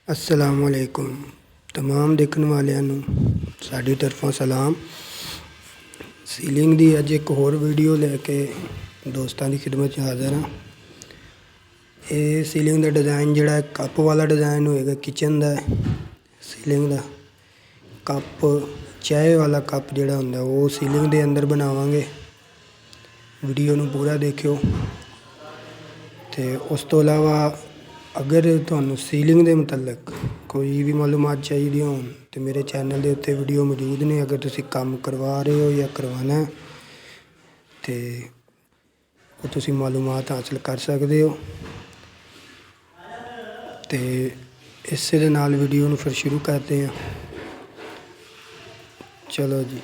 असलामुअलैकुम तमाम देखने वालिਆਂ ਨੂੰ ਸਾਡੀ ਤਰਫੋਂ सलाम। सीलिंग ਦੀ ਅੱਜ ਇੱਕ ਹੋਰ ਵੀਡੀਓ ਲੈ ਕੇ ਦੋਸਤਾਂ ਦੀ ਖਿਦਮਤ 'ਚ ਹਾਜ਼ਰ ਹਾਂ। ਇਹ ਸੀਲਿੰਗ ਦਾ ਡਿਜ਼ਾਈਨ ਜਿਹੜਾ ਕੱਪ ਵਾਲਾ ਡਿਜ਼ਾਈਨ ਹੋਏਗਾ, ਕਿਚਨ ਦਾ ਸੀਲਿੰਗ ਦਾ ਕੱਪ, ਚਾਹ ਵਾਲਾ ਕੱਪ ਜਿਹੜਾ ਹੁੰਦਾ ਉਹ ਸੀਲਿੰਗ ਦੇ ਅੰਦਰ ਬਣਾਵਾਂਗੇ। ਵੀਡੀਓ ਨੂੰ ਪੂਰਾ ਦੇਖਿਓ। ਤੇ ਉਸ ਤੋਂ ਇਲਾਵਾ अगर ਤੁਹਾਨੂੰ ਸੀਲਿੰਗ ਦੇ ਮੁਤਲਕ ਕੋਈ ਵੀ ਮਾਲੂਮਾਤ ਚਾਹੀਦੀ ਹੋਣ ਤਾਂ ਮੇਰੇ ਚੈਨਲ ਦੇ ਉੱਤੇ ਵੀਡੀਓ ਮੌਜੂਦ ਨੇ। ਅਗਰ ਤੁਸੀਂ ਕੰਮ ਕਰਵਾ ਰਹੇ ਹੋ ਜਾਂ ਕਰਵਾਉਣਾ ਤੇ ਉਹ ਤੁਸੀਂ ਮਾਲੂਮਾਤ ਹਾਸਲ ਕਰ ਸਕਦੇ ਹੋ। ਤੇ ਇਸੇ ਦੇ ਨਾਲ ਵੀਡੀਓ ਨੂੰ ਫਿਰ ਸ਼ੁਰੂ ਕਰਦੇ ਹਾਂ। ਚਲੋ ਜੀ।